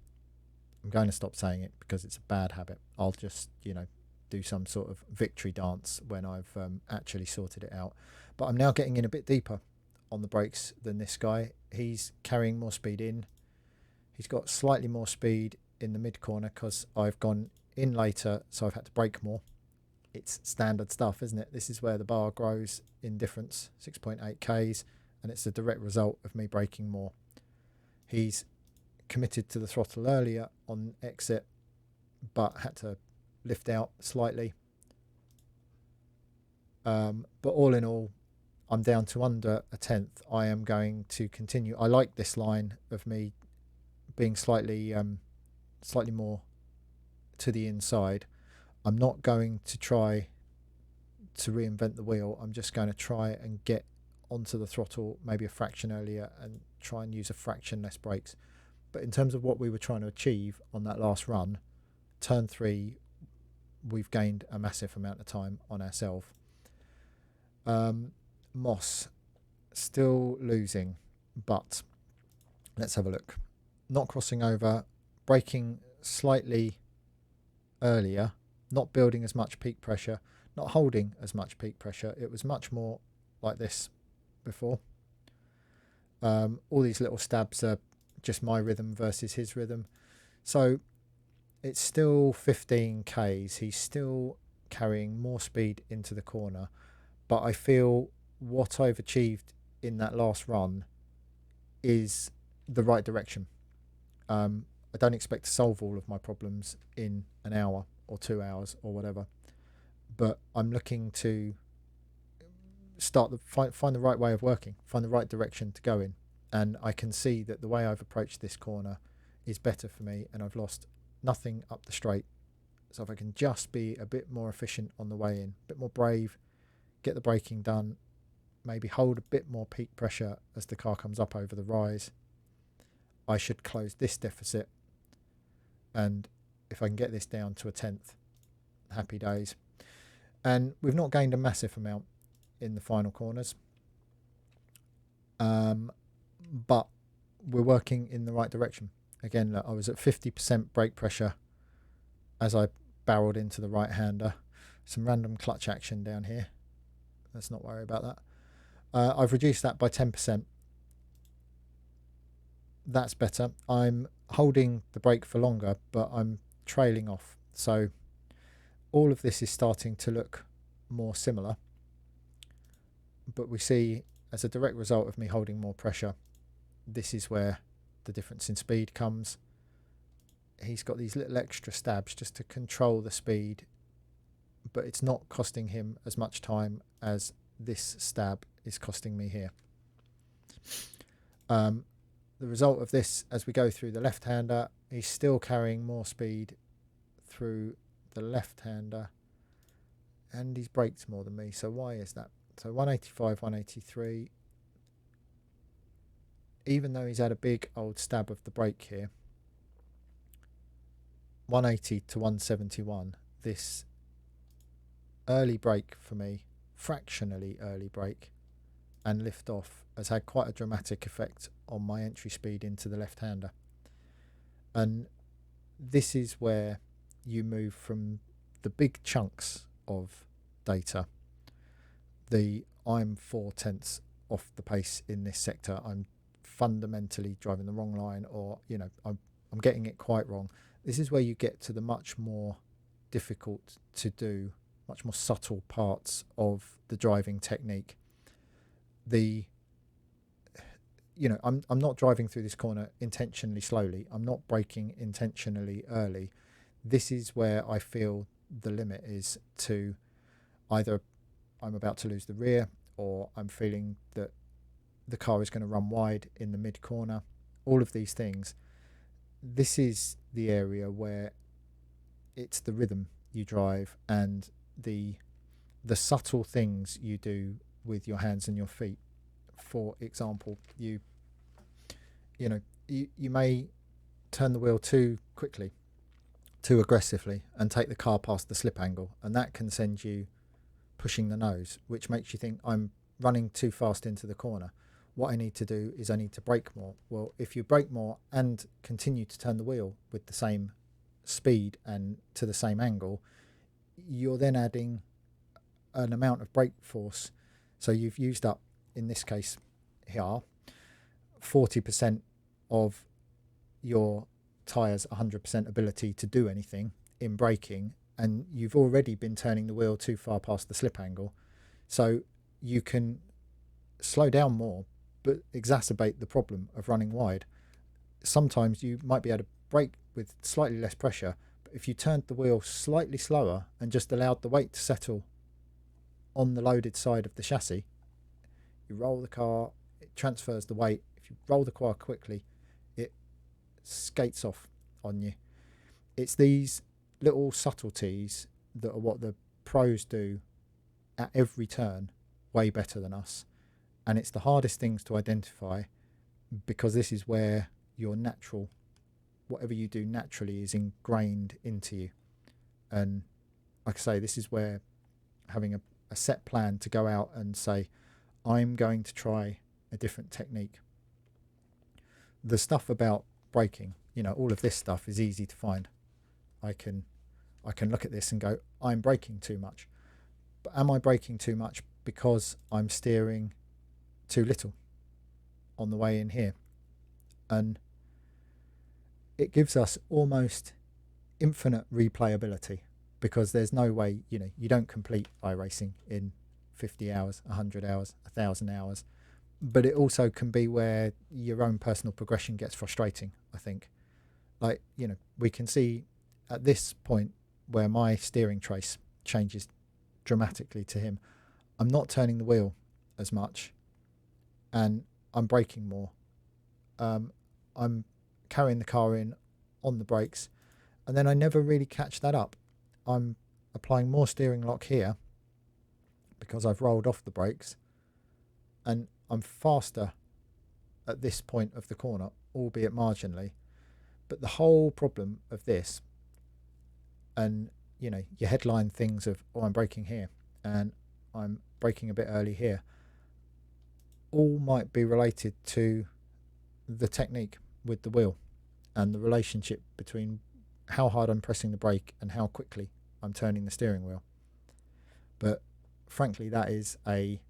I'm going to stop saying it because it's a bad habit. I'll just, you know, do some sort of victory dance when I've actually sorted it out. But I'm now getting in a bit deeper on the brakes than this guy. He's carrying more speed in. He's got slightly more speed in the mid corner because I've gone in later, so I've had to brake more. It's standard stuff, isn't it? This is where the bar grows in difference, 6.8 Ks, and it's a direct result of me braking more. He's committed to the throttle earlier on exit, but had to lift out slightly. But all in all, I'm down to under a tenth. I am going to continue. I like this line of me being slightly more to the inside. I'm not going to try to reinvent the wheel. I'm just going to try and get onto the throttle maybe a fraction earlier and try and use a fraction less brakes. But in terms of what we were trying to achieve on that last run, turn 3, we've gained a massive amount of time on ourselves. MoS still losing, but let's have a look. Not crossing over, braking slightly earlier, not building as much peak pressure, not holding as much peak pressure. It was much more like this before. All these little stabs are just my rhythm versus his rhythm. So it's still 15 Ks. He's still carrying more speed into the corner. But I feel what I've achieved in that last run is the right direction. I don't expect to solve all of my problems in an hour or 2 hours or whatever. But I'm looking to start find the right way of working, find the right direction to go in. And I can see that the way I've approached this corner is better for me, and I've lost nothing up the straight. So if I can just be a bit more efficient on the way in, a bit more brave, get the braking done, maybe hold a bit more peak pressure as the car comes up over the rise, I should close this deficit. And if I can get this down to a tenth, happy days. And we've not gained a massive amount in the final corners. But we're working in the right direction. Again, look, I was at 50% brake pressure as I barreled into the right-hander. Some random clutch action down here. Let's not worry about that. I've reduced that by 10%. That's better. I'm holding the brake for longer, but I'm trailing off. So all of this is starting to look more similar. But we see, as a direct result of me holding more pressure, this is where the difference in speed comes. He's got these little extra stabs just to control the speed, but it's not costing him as much time as this stab is costing me here. The result of this, as we go through the left-hander, he's still carrying more speed through the left-hander, and he's braked more than me. So why is that? So 185, 183. Even though he's had a big old stab of the brake here, 180 to 171, this early brake for me, fractionally early brake and lift off, has had quite a dramatic effect on my entry speed into the left-hander. And this is where you move from the big chunks of data. I'm 4/10 off the pace in this sector. I'm fundamentally driving the wrong line, or I'm getting it quite wrong. This is where you get to the much more difficult to do, much more subtle parts of the driving technique. I'm not driving through this corner intentionally slowly. I'm not braking intentionally early. This is where I feel the limit is, to either I'm about to lose the rear, or I'm feeling that the car is going to run wide in the mid corner. All of these things. This is the area where it's the rhythm you drive and the subtle things you do with your hands and your feet. For example, you may turn the wheel too quickly, too aggressively, and take the car past the slip angle, and that can send you pushing the nose, which makes you think I'm running too fast into the corner. What I need to do is I need to brake more. Well, if you brake more and continue to turn the wheel with the same speed and to the same angle, you're then adding an amount of brake force. So you've used up, in this case here, 40% of your tyres 100% ability to do anything in braking, and you've already been turning the wheel too far past the slip angle. So you can slow down more but exacerbate the problem of running wide. Sometimes you might be able to brake with slightly less pressure, but if you turned the wheel slightly slower and just allowed the weight to settle on the loaded side of the chassis, you roll the car, it transfers the weight. If you roll the car quickly, it skates off on you. It's these little subtleties that are what the pros do at every turn way better than us. And it's the hardest things to identify, because this is where your natural, whatever you do naturally, is ingrained into you. And like I say, this is where having a set plan to go out and say, I'm going to try a different technique. The stuff about braking, you know, all of this stuff is easy to find. I can look at this and go, I'm braking too much. But am I braking too much because I'm steering too little on the way in here? And it gives us almost infinite replayability, because there's no way, you know, you don't complete iRacing in 50 hours, 100 hours, 1,000 hours. But it also can be where your own personal progression gets frustrating, I think. Like, you know, we can see at this point where my steering trace changes dramatically to him. I'm not turning the wheel as much, and I'm braking more. I'm carrying the car in on the brakes, and then I never really catch that up. I'm applying more steering lock here because I've rolled off the brakes, and I'm faster at this point of the corner, albeit marginally. But the whole problem of this, and you know, your headline things of, oh, I'm braking here and I'm braking a bit early here, all might be related to the technique with the wheel and the relationship between how hard I'm pressing the brake and how quickly I'm turning the steering wheel. But frankly, that is a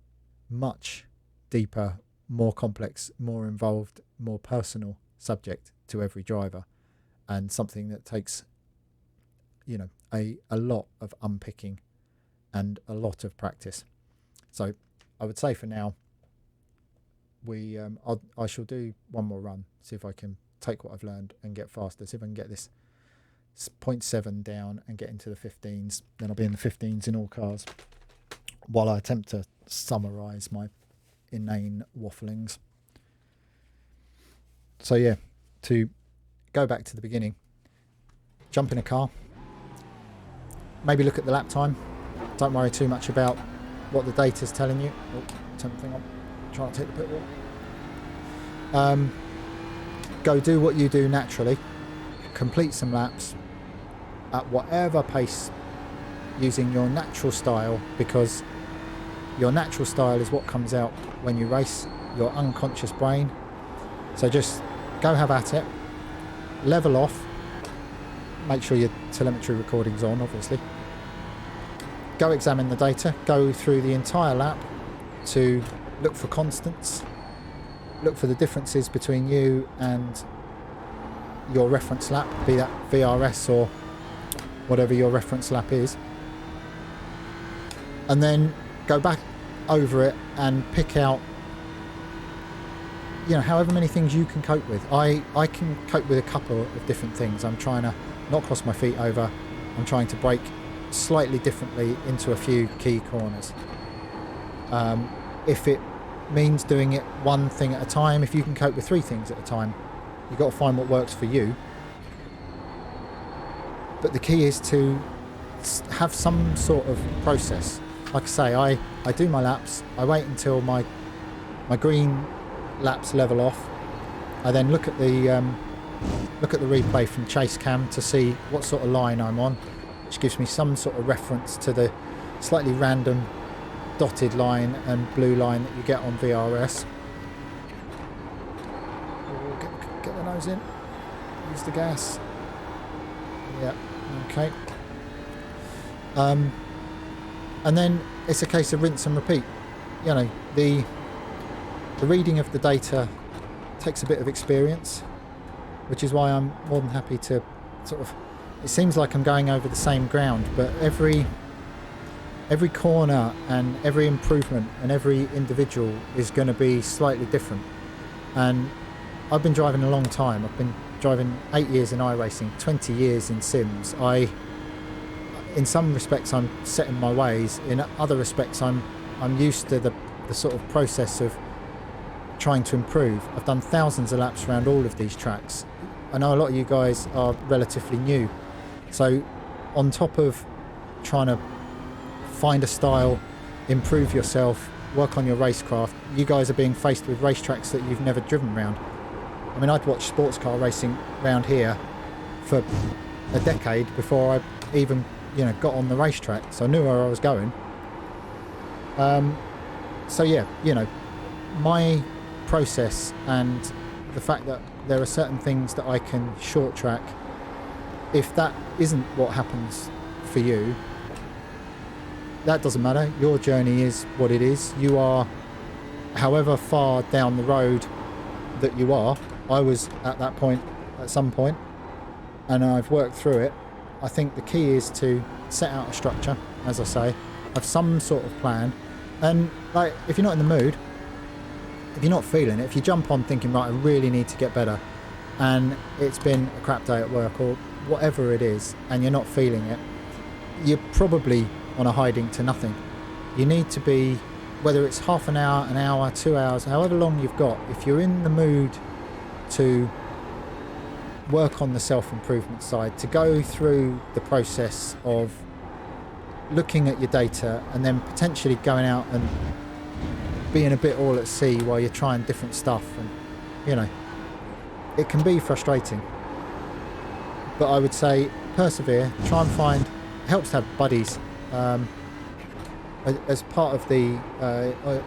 much deeper, more complex, more involved, more personal subject to every driver, and something that takes, you know, a lot of unpicking and a lot of practice. So I would say for now, I shall do one more run, see if I can take what I've learned and get faster, see if I can get this 0.7 down and get into the 15s. Then I'll be in the 15s in all cars, while I attempt to summarise my inane wafflings. So yeah, to go back to the beginning, jump in a car, maybe look at the lap time, don't worry too much about what the data's telling you. Oh, turn the thing on, try not to hit the pit wall. Go do what you do naturally, complete some laps at whatever pace using your natural style, because your natural style is what comes out when you race, your unconscious brain. So just go have at it, level off, make sure your telemetry recording's on, obviously. Go examine the data, go through the entire lap to look for constants, look for the differences between you and your reference lap, be that VRS or whatever your reference lap is. And then go back over it and pick out, you know, however many things you can cope with. I can cope with a couple of different things. I'm trying to not cross my feet over. I'm trying to brake slightly differently into a few key corners. If it means doing it one thing at a time, if you can cope with 3 things at a time, you've got to find what works for you. But the key is to have some sort of process. Like I say, I do my laps, I wait until my green laps level off. I then look at the replay from chase cam to see what sort of line I'm on, which gives me some sort of reference to the slightly random dotted line and blue line that you get on VRS. Get the nose in, use the gas. Yeah, okay. And then it's a case of rinse and repeat. You know, the reading of the data takes a bit of experience, which is why I'm more than happy to sort of, it seems like I'm going over the same ground, but every corner and every improvement and every individual is going to be slightly different. And I've been driving a long time. I've been driving 8 years in iRacing, 20 years in sims. In some respects I'm set in my ways, in other respects I'm used to the sort of process of trying to improve. I've done thousands of laps around all of these tracks. I know a lot of you guys are relatively new, so on top of trying to find a style, improve yourself, work on your racecraft, you guys are being faced with racetracks that you've never driven around. I mean, I'd watched sports car racing around here for a decade before I even, you know, got on the racetrack, so I knew where I was going. So yeah, you know, my process and the fact that there are certain things that I can short track, if that isn't what happens for you, that doesn't matter. Your journey is what it is. You are however far down the road that you are. I was at that point at some point, and I've worked through it. I think the key is to set out a structure, as I say, have some sort of plan. And like, if you're not in the mood, if you're not feeling it, if you jump on thinking, right, I really need to get better, and it's been a crap day at work or whatever it is, and you're not feeling it, you're probably on a hiding to nothing. You need to be, whether it's half an hour, 2 hours, however long you've got, if you're in the mood to work on the self-improvement side, to go through the process of looking at your data and then potentially going out and being a bit all at sea while you're trying different stuff, and you know, it can be frustrating, but I would say persevere, try and find, it helps to have buddies. As part of the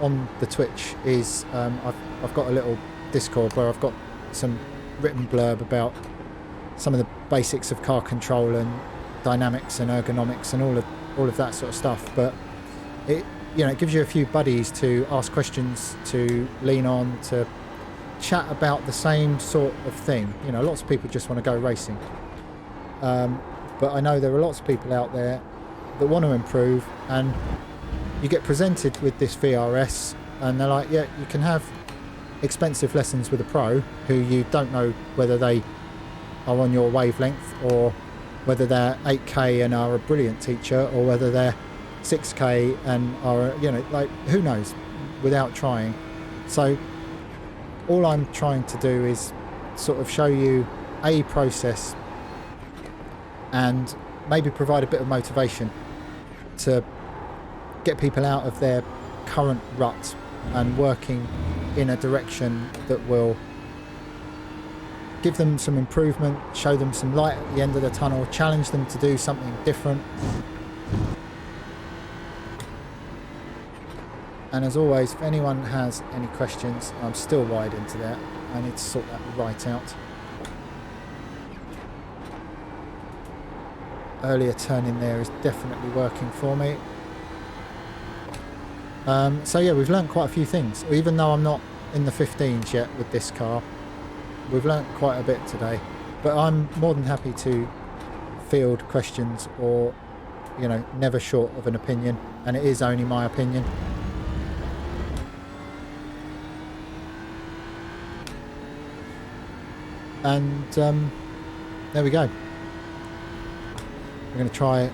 on the Twitch is I've got a little Discord where I've got some written blurb about some of the basics of car control and dynamics and ergonomics and all of that sort of stuff, but it, you know, it gives you a few buddies to ask questions, to lean on, to chat about the same sort of thing. You know, lots of people just want to go racing, but I know there are lots of people out there that want to improve, and you get presented with this VRS and they're like, yeah, you can have expensive lessons with a pro who you don't know whether they are on your wavelength, or whether they're 8k and are a brilliant teacher, or whether they're 6k and are, you know, like, who knows, without trying. So all I'm trying to do is sort of show you a process and maybe provide a bit of motivation to get people out of their current rut and working in a direction that will give them some improvement, show them some light at the end of the tunnel, challenge them to do something different. And as always, if anyone has any questions, I'm still wide into that. I need to sort that right out. Earlier turn in there is definitely working for me. So yeah, we've learnt quite a few things. Even though I'm not in the 15s yet with this car, we've learnt quite a bit today. But I'm more than happy to field questions, or, you know, never short of an opinion, and it is only my opinion. And there we go. We're going to try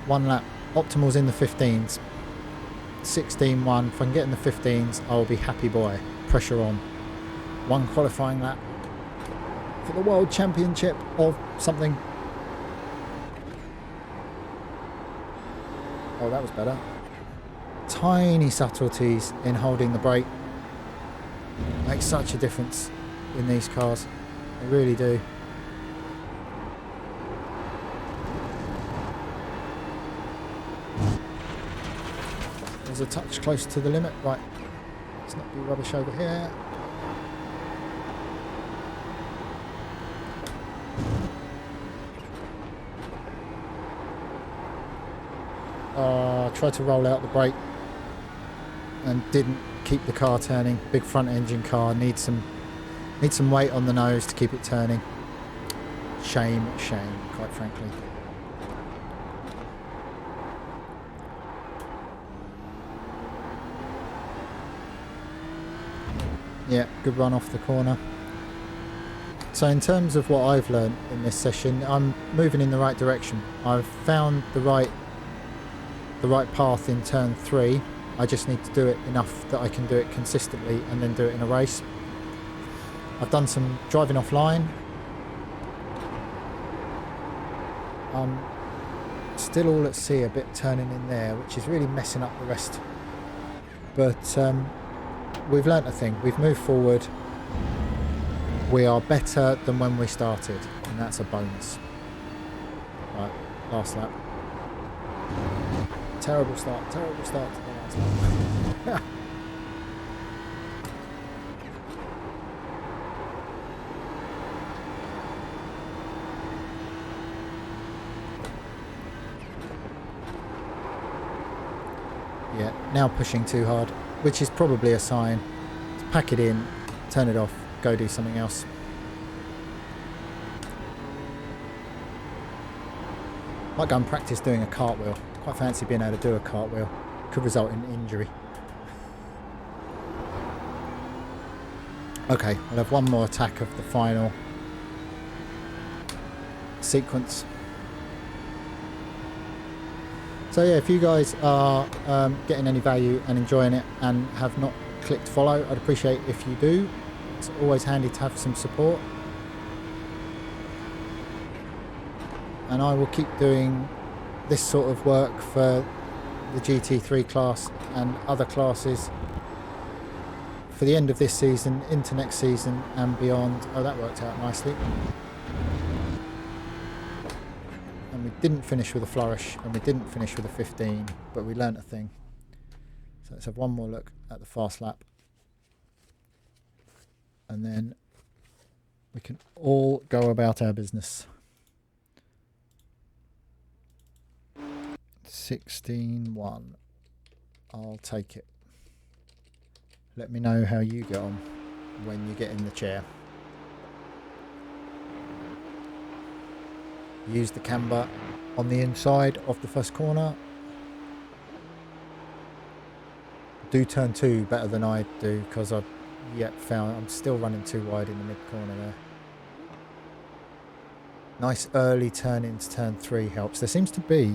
one lap. Optimal's in the 15s. 16.1. If I can get in the 15s, I will be happy boy. Pressure on. One qualifying lap for the World Championship of something. Oh, that was better. Tiny subtleties in holding the brake make such a difference in these cars. They really do. There's a touch close to the limit. Right, let's not be rubbish over here. tried to roll out the brake and didn't keep the car turning. Big front engine car, needs some weight on the nose to keep it turning. Shame, quite frankly. Yeah, good run off the corner. So in terms of what I've learned in this session, I'm moving in the right direction. I've found the right path in turn 3. I just need to do it enough that I can do it consistently and then do it in a race. I've done some driving offline. Still all at sea a bit turning in there, which is really messing up the rest. But we've learnt a thing. We've moved forward. We are better than when we started, and that's a bonus. Right, last lap. Terrible start to the last lap. Yeah, now pushing too hard, which is probably a sign to pack it in, turn it off, go do something else. Might go and practice doing a cartwheel. Quite fancy being able to do a cartwheel. Could result in injury. Okay, I'll have one more attack of the final sequence. So yeah, if you guys are getting any value and enjoying it and have not clicked follow, I'd appreciate if you do. It's always handy to have some support. And I will keep doing this sort of work for the GT3 class and other classes for the end of this season, into next season and beyond. Oh, that worked out nicely. And we didn't finish with a flourish and we didn't finish with a 15, but we learnt a thing. So let's have one more look at the fast lap. And then we can all go about our business. 16-1. I'll take it. Let me know how you get on when you get in the chair. Use the camber on the inside of the first corner. Do turn 2 better than I do, because I've yet found I'm still running too wide in the mid corner there. Nice early turn into turn 3 helps. There seems to be,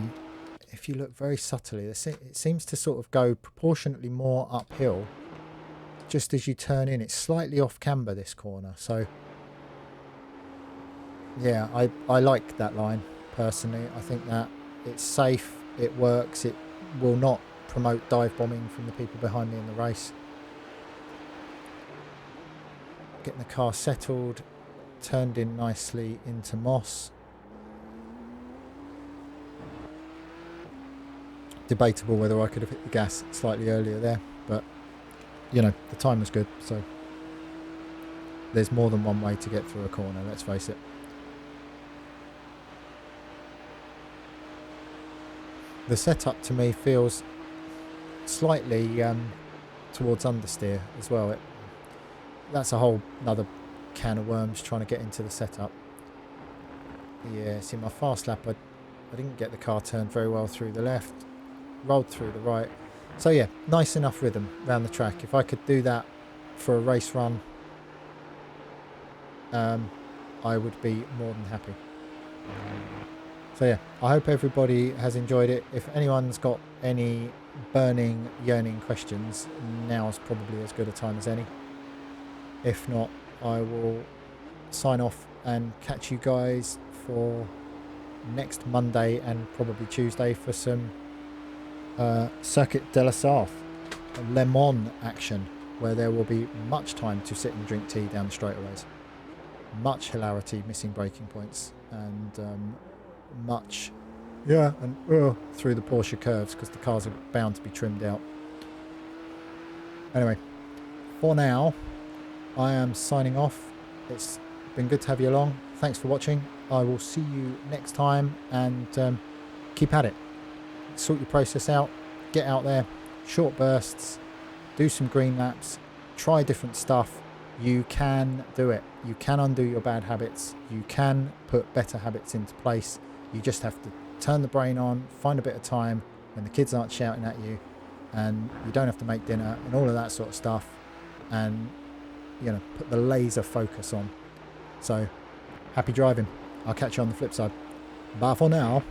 if you look very subtly, it seems to sort of go proportionately more uphill just as you turn in. It's slightly off camber, this corner, so yeah, I like that line personally. I think that it's safe, it works, it will not promote dive bombing from the people behind me in the race. Getting the car settled, turned in nicely into MoS. Debatable whether I could have hit the gas slightly earlier there, but you know, the time was good, so there's more than one way to get through a corner, let's face it. The setup to me feels slightly towards understeer as well. That's a whole another can of worms trying to get into the setup. Yeah, see, my fast lap, I didn't get the car turned very well through the left, rolled through the right. So yeah, nice enough rhythm around the track. If I could do that for a race run, I would be more than happy. So yeah, I hope everybody has enjoyed it. If anyone's got any burning, yearning questions, now's probably as good a time as any. If not, I will sign off and catch you guys for next Monday and probably Tuesday for some Circuit de la Sarthe, Le Mans action, where there will be much time to sit and drink tea down the straightaways. Much hilarity, missing braking points, and much, yeah, and through the Porsche curves, because the cars are bound to be trimmed out. Anyway, for now, I am signing off. It's been good to have you along. Thanks for watching. I will see you next time, and keep at it. Sort your process out, get out there, short bursts, do some green laps, try different stuff. You can do it. You can undo your bad habits. You can put better habits into place. You just have to turn the brain on, find a bit of time when the kids aren't shouting at you, and you don't have to make dinner and all of that sort of stuff, and you know, put the laser focus on. So happy driving. I'll catch you on the flip side. Bye for now.